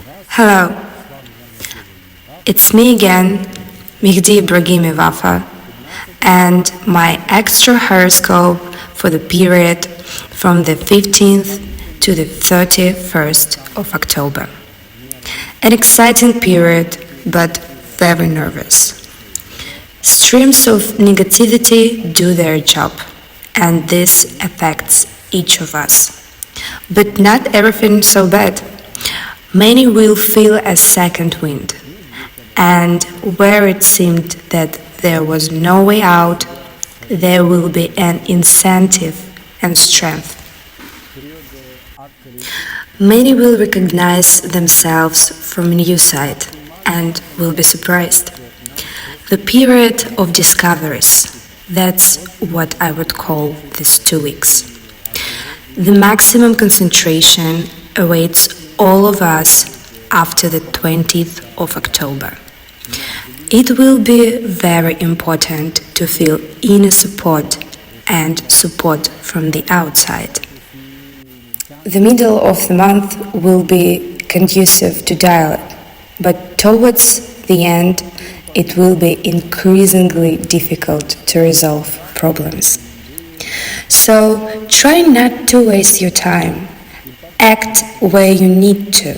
Hello, it's me again, Mehdi Ebrahimi Vafa, and my extra horoscope for the period from the 15th to the 31st of October. An exciting period, but very nervous. Streams of negativity do their job, and this affects each of us. But not everything so bad. Many will feel a second wind, and where it seemed that there was no way out, there will be an incentive and strength. Many will recognize themselves from a new side and will be surprised. The period of discoveries, that's what I would call these 2 weeks. The maximum concentration awaits all of us after the 20th of October. It will be very important to feel inner support and support from the outside. The middle of the month will be conducive to dialogue, but towards the end, it will be increasingly difficult to resolve problems. So try not to waste your time. Act where you need to.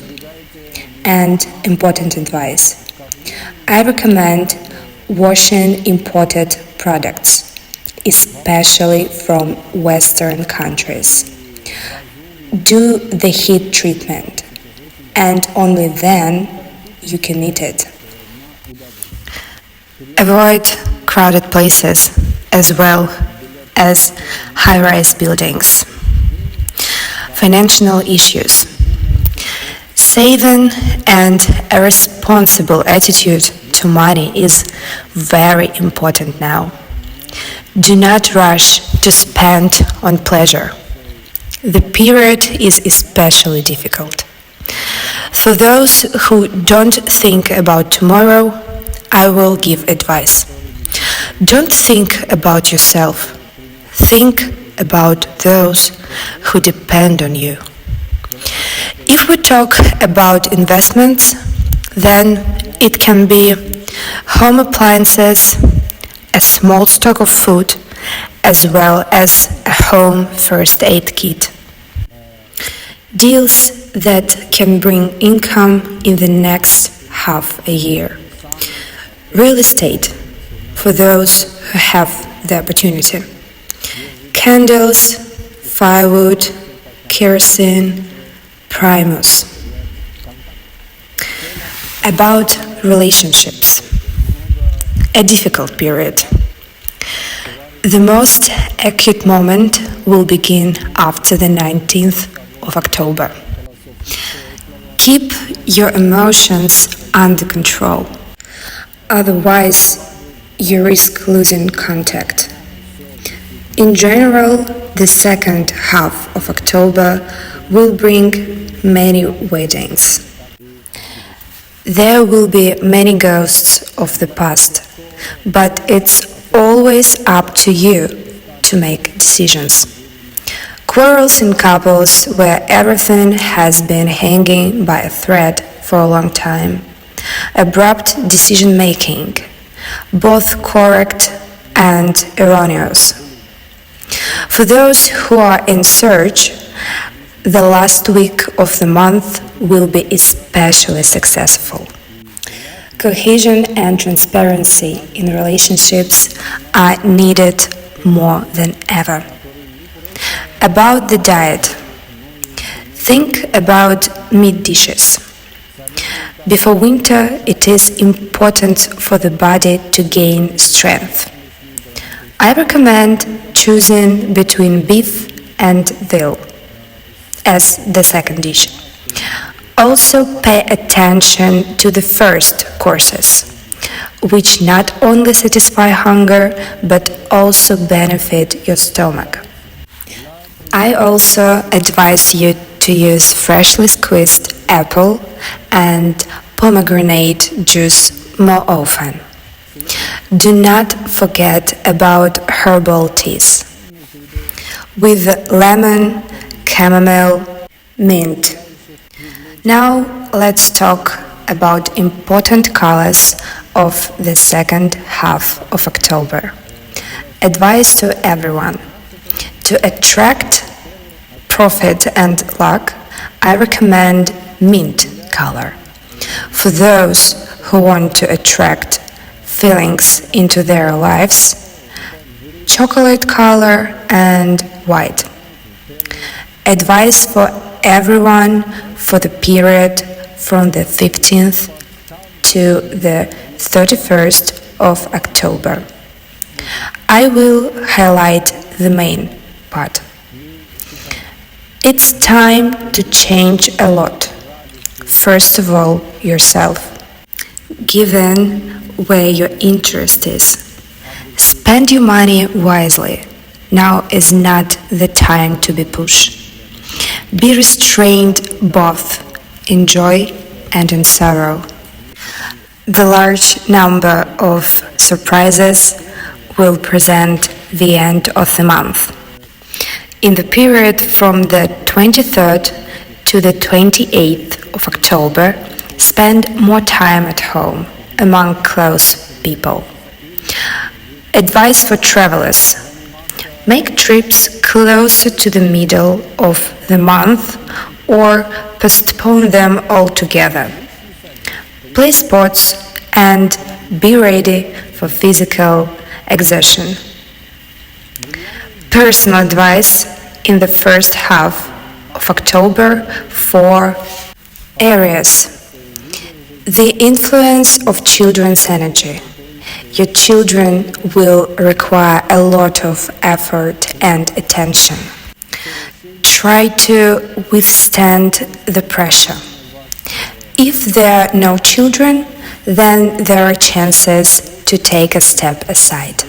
And important advice. I recommend washing imported products, especially from Western countries. Do the heat treatment, and only then you can eat it. Avoid crowded places as well as high-rise buildings. Financial issues. Saving and a responsible attitude to money is very important now. Do not rush to spend on pleasure. The period is especially difficult. For those who don't think about tomorrow, I will give advice. Don't think about yourself. Think about those who depend on you. If we talk about investments, then it can be home appliances, a small stock of food, as well as a home first aid kit. Deals that can bring income in the next half a year. Real estate, for those who have the opportunity. Candles, firewood, kerosene, primus. About relationships. A difficult period. The most acute moment will begin after the 19th of October. Keep your emotions under control. Otherwise, you risk losing contact. In general, the second half of October will bring many weddings. There will be many ghosts of the past, but it's always up to you to make decisions. Quarrels in couples where everything has been hanging by a thread for a long time. Abrupt decision-making, both correct and erroneous. For those who are in search, the last week of the month will be especially successful. Cohesion and transparency in relationships are needed more than ever. About the diet. Think about meat dishes. Before winter, it is important for the body to gain strength. I recommend choosing between beef and veal as the second dish. Also pay attention to the first courses, which not only satisfy hunger but also benefit your stomach. I also advise you to use freshly squeezed apple and pomegranate juice more often. Do not forget about herbal teas with lemon, chamomile, mint. Now let's talk about important colors of the second half of October. Advice to everyone. To attract profit and luck, I recommend mint color. For those who want to attract feelings into their lives, chocolate color and white. Advice for everyone for the period from the 15th to the 31st of October. I will highlight the main part. It's time to change a lot. First of all, yourself. Given where your interest is, spend your money wisely. Now is not the time to be pushed. Be restrained both in joy and in sorrow. The large number of surprises will present the end of the month. In the period from the 23rd to the 28th of October, spend more time at home among close people. Advice for travelers. Make trips closer to the middle of the month or postpone them altogether. Play sports and be ready for physical exertion. Personal advice in the first half of October for Aries. The influence of children's energy. Your children will require a lot of effort and attention. Try to withstand the pressure. If there are no children, then there are chances to take a step aside.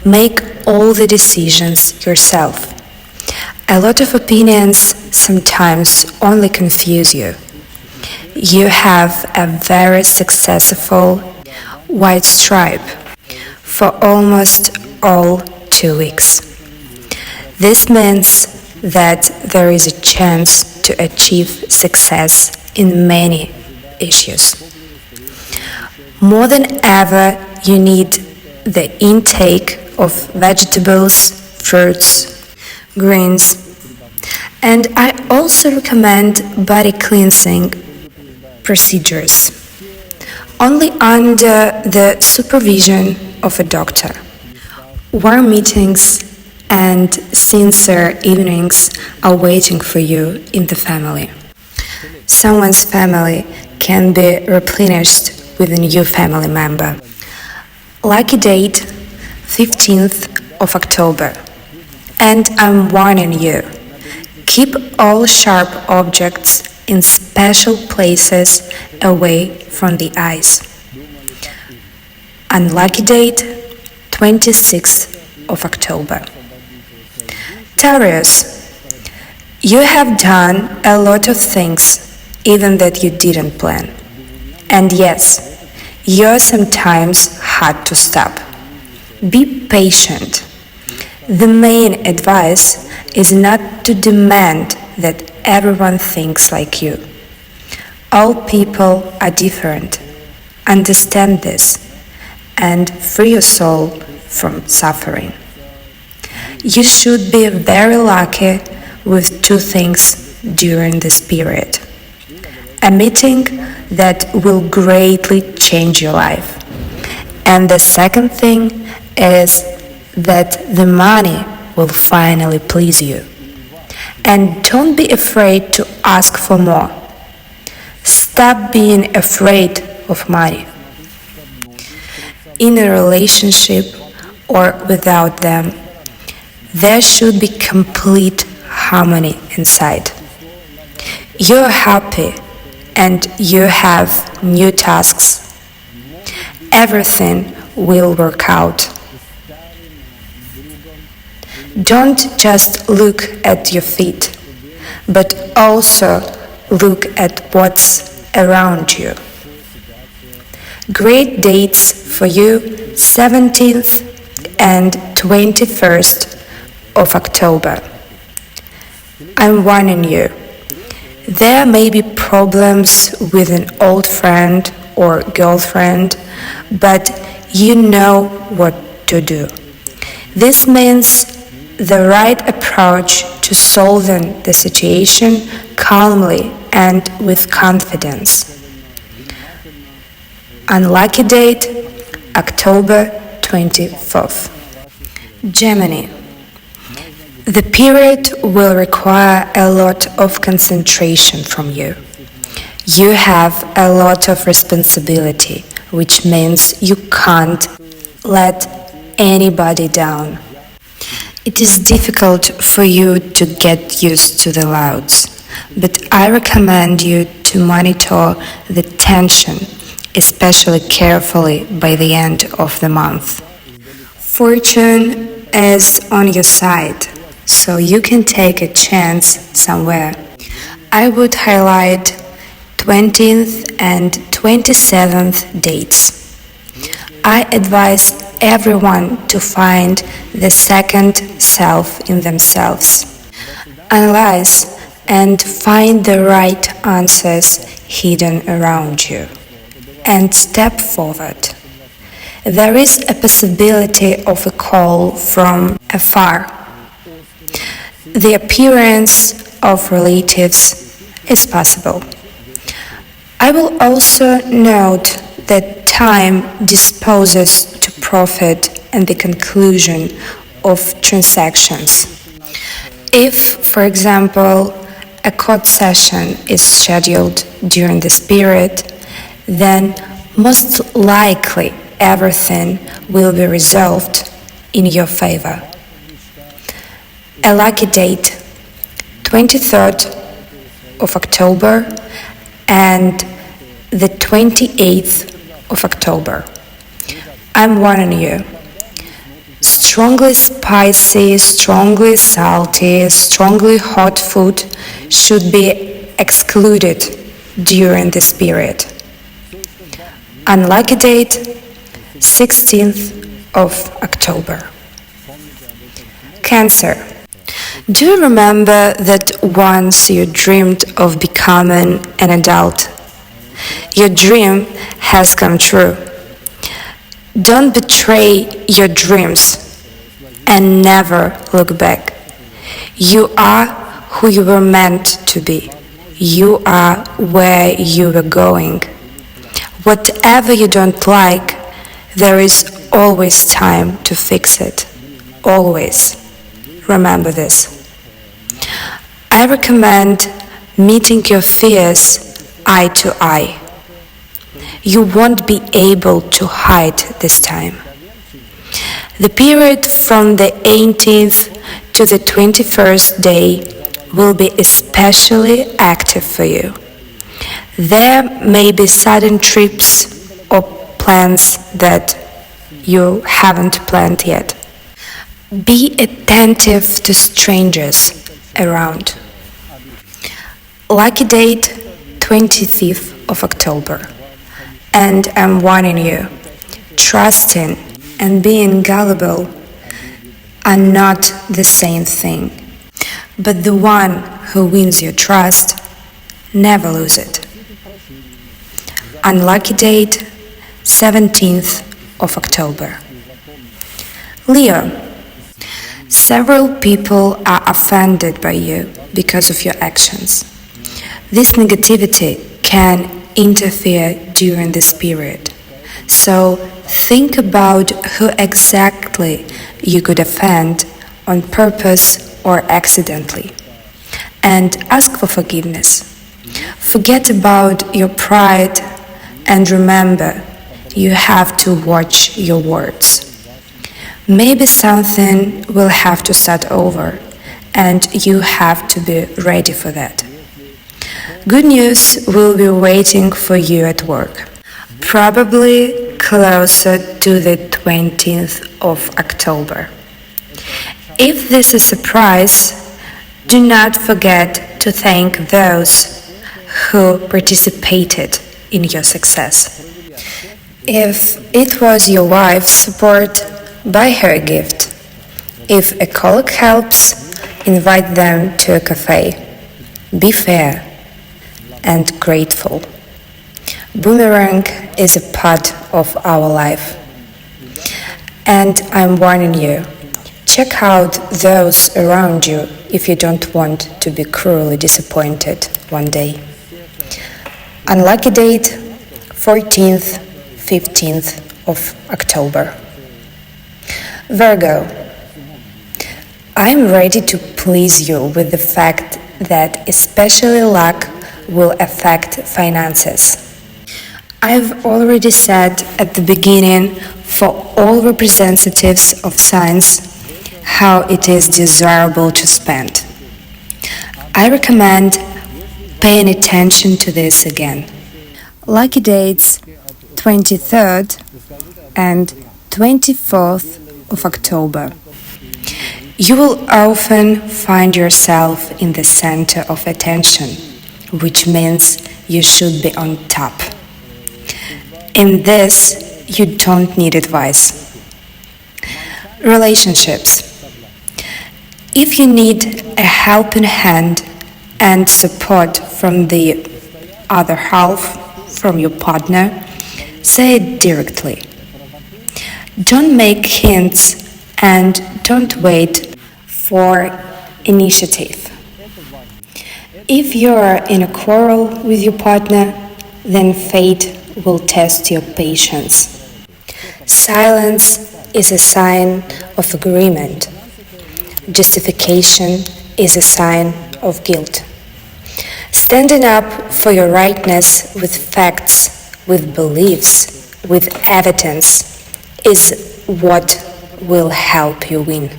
Make all the decisions yourself. A lot of opinions sometimes only confuse you. You have a very successful white stripe for almost all 2 weeks. This means that there is a chance to achieve success in many issues. More than ever, you need the intake of vegetables, fruits, greens, and I also recommend body cleansing procedures, only under the supervision of a doctor. Warm meetings and sincere evenings are waiting for you in the family. Someone's family can be replenished with a new family member. Lucky date, 15th of October. And I'm warning you, keep all sharp objects in special places away from the eyes. Unlucky date, 26th of October. Taurus, you have done a lot of things even that you didn't plan. And yes, you're sometimes hard to stop. Be patient. The main advice is not to demand that everyone thinks like you. All people are different. Understand this and free your soul from suffering. You should be very lucky with 2 things during this period. A meeting that will greatly change your life. And the second thing is that the money will finally please you. And don't be afraid to ask for more. Stop being afraid of money. In a relationship or without them, there should be complete harmony inside. You're happy and you have new tasks. Everything will work out. Don't just look at your feet, but also look at what's around you. Great dates for you, 17th and 21st of October. I'm warning you, there may be problems with an old friend or girlfriend, but you know what to do. This means the right approach to solving the situation calmly and with confidence. Unlucky date, October 24th. Gemini. The period will require a lot of concentration from you. You have a lot of responsibility, which means you can't let anybody down. It is difficult for you to get used to the louds, but I recommend you to monitor the tension, especially carefully by the end of the month. Fortune is on your side, so you can take a chance somewhere. I would highlight 20th and 27th dates. I advise everyone to find the second self in themselves. Analyze and find the right answers hidden around you, and step forward. There is a possibility of a call from afar. The appearance of relatives is possible. I will also note that time disposes to profit and the conclusion of transactions. If, for example, a court session is scheduled during this period, then most likely everything will be resolved in your favor. A lucky date, 23rd of October and the 28th of October. I'm warning you. Strongly spicy, strongly salty, strongly hot food should be excluded during this period. Unlucky date, 16th of October. Cancer. Do you remember that once you dreamed of becoming an adult? Your dream has come true. Don't betray your dreams and never look back. You are who you were meant to be. You are where you were going. Whatever you don't like, there is always time to fix it. Always. Remember this. I recommend meeting your fears eye to eye. You won't be able to hide this time. The period from the 18th to the 21st day will be especially active for you. There may be sudden trips or plans that you haven't planned yet. Be attentive to strangers around. Lucky date, 25th of October. And I'm warning you, trusting and being gullible are not the same thing. But the one who wins your trust never loses it. Unlucky date, 17th of October. Leo. Several people are offended by you because of your actions. This negativity can interfere during this period. So think about who exactly you could offend on purpose or accidentally, and ask for forgiveness. Forget about your pride and remember, you have to watch your words. Maybe something will have to start over, and you have to be ready for that. Good news will be waiting for you at work, probably closer to the 20th of October. If this is a surprise, do not forget to thank those who participated in your success. If it was your wife's support, buy her a gift. If a colleague helps, invite them to a cafe. Be fair and grateful. Boomerang is a part of our life. And I'm warning you, check out those around you if you don't want to be cruelly disappointed one day. Unlucky date, 14th, 15th of October. Virgo, I'm ready to please you with the fact that especially luck will affect finances. I've already said at the beginning for all representatives of signs how it is desirable to spend. I recommend paying attention to this again. Lucky dates 23rd and 24th of October. You will often find yourself in the center of attention, which means you should be on top. In this, you don't need advice. Relationships. If you need a helping hand and support from the other half, from your partner, say it directly. Don't make hints and don't wait for initiative. If you are in a quarrel with your partner, then fate will test your patience. Silence is a sign of agreement. Justification is a sign of guilt. Standing up for your rightness with facts, with beliefs, with evidence is what will help you win.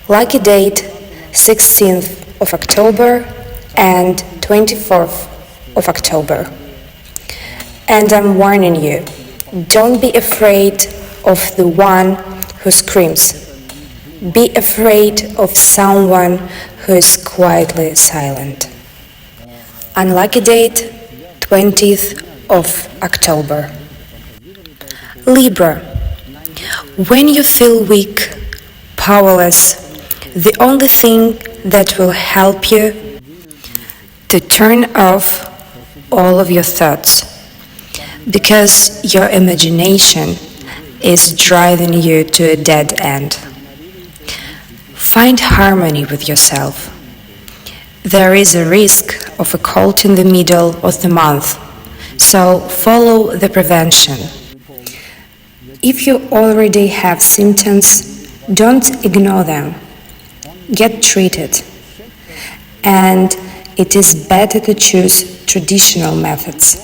Lucky date 16th of October and 24th of October. And I'm warning you, don't be afraid of the one who screams. Be afraid of someone who is quietly silent. Unlucky date 20th of October. Libra, when you feel weak, powerless, the only thing that will help you to turn off all of your thoughts, because your imagination is driving you to a dead end. Find harmony with yourself. There is a risk of a cold in the middle of the month, so follow the prevention. If you already have symptoms, don't ignore them. Get treated. And it is better to choose traditional methods.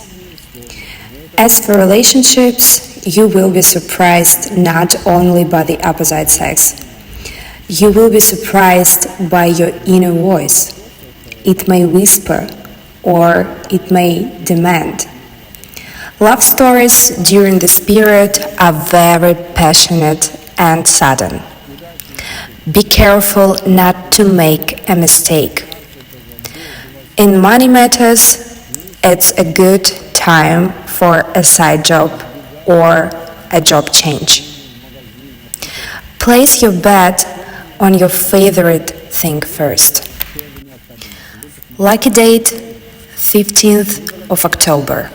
As for relationships, you will be surprised not only by the opposite sex. You will be surprised by your inner voice. It may whisper or it may demand. Love stories during this period are very passionate and sudden. Be careful not to make a mistake. In money matters, it's a good time for a side job or a job change. Place your bet on your favorite thing first. Lucky date 15th of October.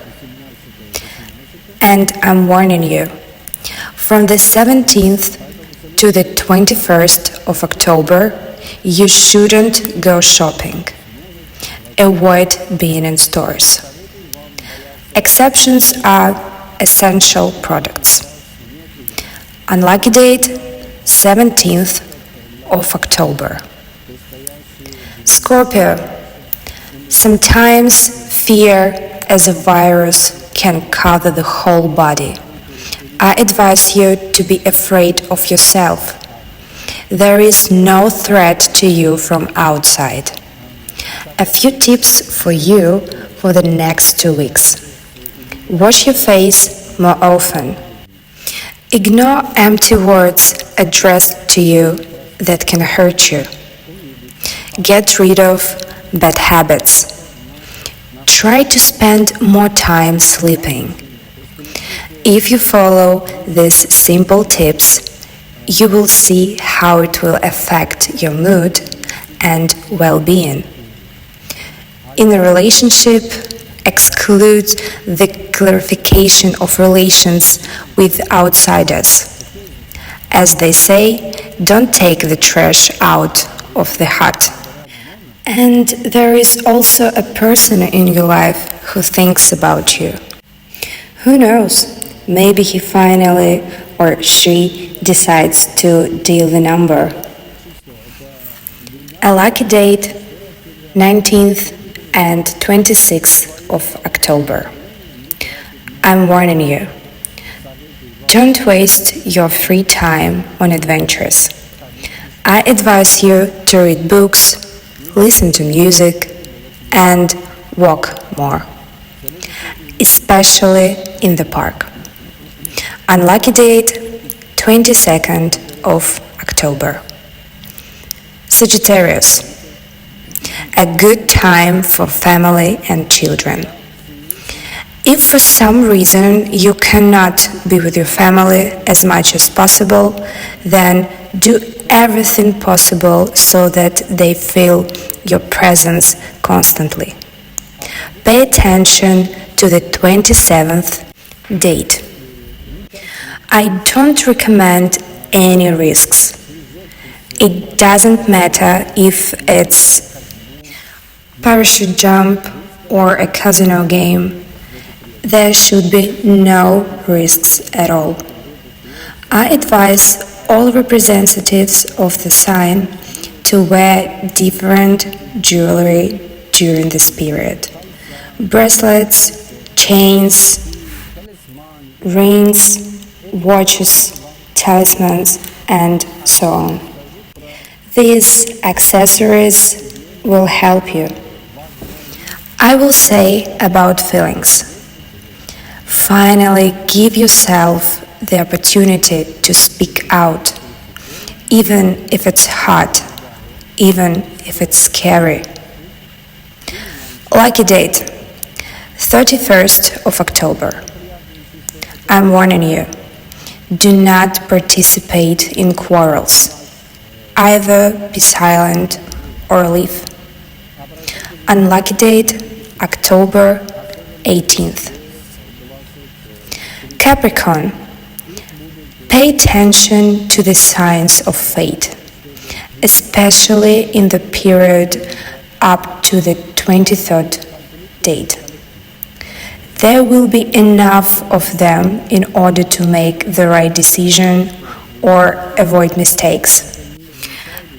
And I'm warning you, from the 17th to the 21st of October, you shouldn't go shopping. Avoid being in stores. Exceptions are essential products. Unlucky date 17th of October. Scorpio, sometimes fear as a virus can cover the whole body. I advise you to be afraid of yourself. There is no threat to you from outside. A few tips for you for the next 2 weeks. Wash your face more often. Ignore empty words addressed to you that can hurt you. Get rid of bad habits. Try to spend more time sleeping. If you follow these simple tips, you will see how it will affect your mood and well-being. in a relationship excludes the clarification of relations with outsiders. As they say, don't take the trash out of the hut. And there is also a person in your life who thinks about you. Who knows, maybe he finally or she decides to deal the number. A lucky date, 19th and 26th of October. I'm warning you. Don't waste your free time on adventures. I advise you to read books, listen to music, and walk more, especially in the park. Unlucky date, 22nd of October. Sagittarius. A good time for family and children. If for some reason you cannot be with your family as much as possible, then do everything possible so that they feel your presence constantly. Pay attention to the 27th date. I don't recommend any risks. It doesn't matter if it's parachute jump or a casino game. There should be no risks at all. I advise all representatives of the sign to wear different jewelry during this period. Bracelets, chains, rings, watches, talismans, and so on. These accessories will help you. I will say about feelings. Finally, give yourself the opportunity to speak out, even if it's hard, even if it's scary. Lucky date, 31st of October. I'm warning you, do not participate in quarrels. Either be silent or leave. Unlucky date, October 18th. Capricorn. Pay attention to the signs of fate, especially in the period up to the 23rd date. There will be enough of them in order to make the right decision or avoid mistakes.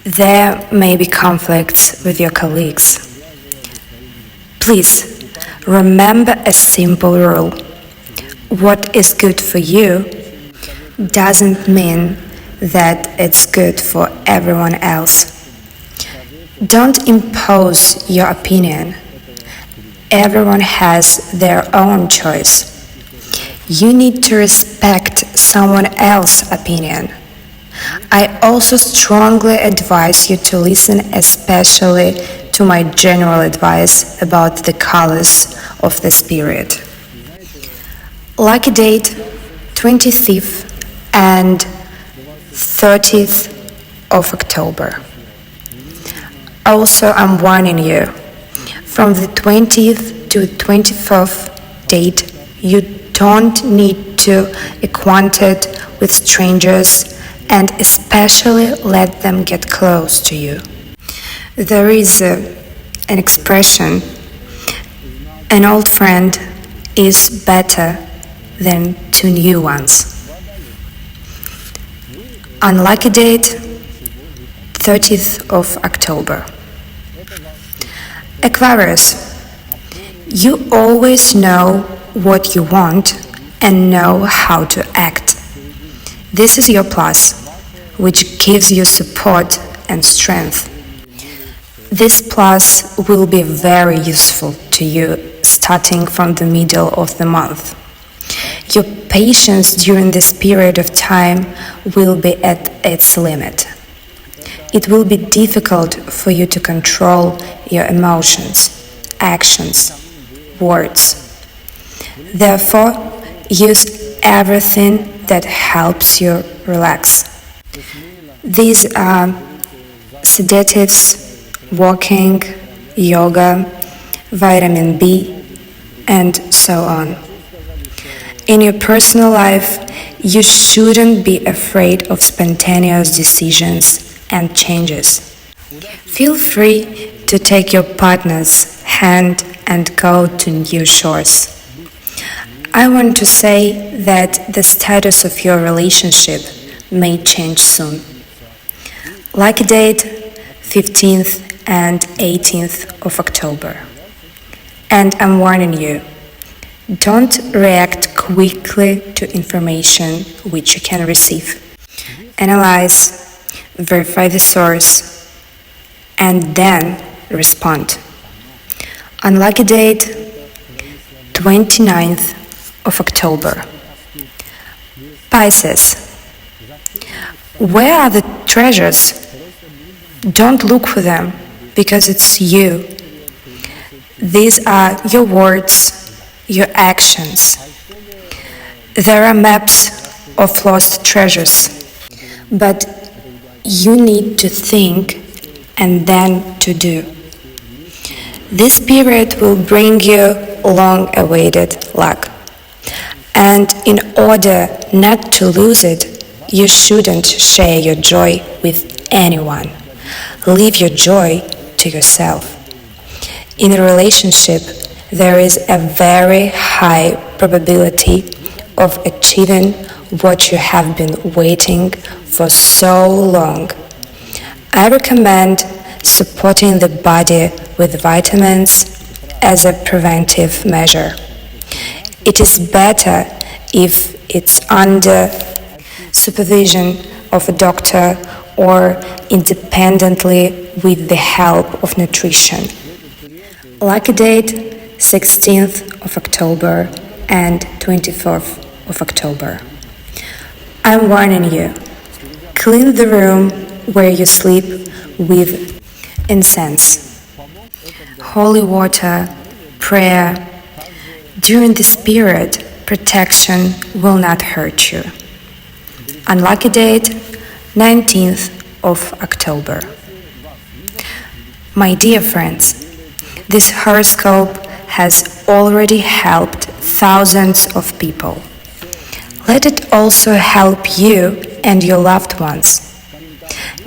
There may be conflicts with your colleagues. Please remember a simple rule. What is good for you doesn't mean that it's good for everyone else. Don't impose your opinion. Everyone has their own choice. You need to respect someone else's opinion. I also strongly advise you to listen especially to my general advice about the colors of this period. Lucky date, 25th and 30th of October. Also, I'm warning you, from the 20th to 24th date, you don't need to be acquainted with strangers and especially let them get close to you. There is an expression, an old friend is better than two new ones. Unlucky date, 30th of October. Aquarius, you always know what you want and know how to act. This is your plus, which gives you support and strength. This plus will be very useful to you starting from the middle of the month. Your patience during this period of time will be at its limit. It will be difficult for you to control your emotions, actions, words. Therefore, use everything that helps you relax. These are sedatives, walking, yoga, vitamin B, and so on. In your personal life, you shouldn't be afraid of spontaneous decisions and changes. Feel free to take your partner's hand and go to new shores. I want to say that the status of your relationship may change soon. Lucky date 15th and 18th of October. And I'm warning you, don't react quickly to information which you can receive. Analyze, verify the source, and then respond. Unlucky date 29th of October. Pisces. Where are the treasures? Don't look for them, because it's you. These are your words, your actions. There are maps of lost treasures, but you need to think and then to do. This period will bring you long-awaited luck. And in order not to lose it, you shouldn't share your joy with anyone. Leave your joy to yourself. In a relationship, there is a very high probability of achieving what you have been waiting for so long. I recommend supporting the body with vitamins as a preventive measure. It is better if it's under supervision of a doctor or independently with the help of nutrition. Lucky date 16th of October and 24th of October. I'm warning you, clean the room where you sleep with incense, holy water, prayer. During this period, protection will not hurt you. Unlucky date 19th of October. My dear friends, this horoscope has already helped thousands of people. Let it also help you and your loved ones.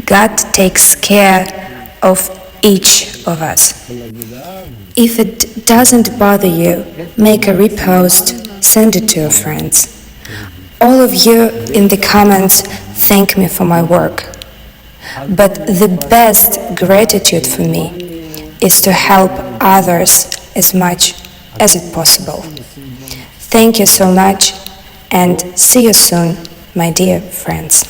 God takes care of each of us. If it doesn't bother you, make a repost, send it to your friends. All of you in the comments thank me for my work. But the best gratitude for me is to help others as much as it possible. Thank you so much, and see you soon, my dear friends.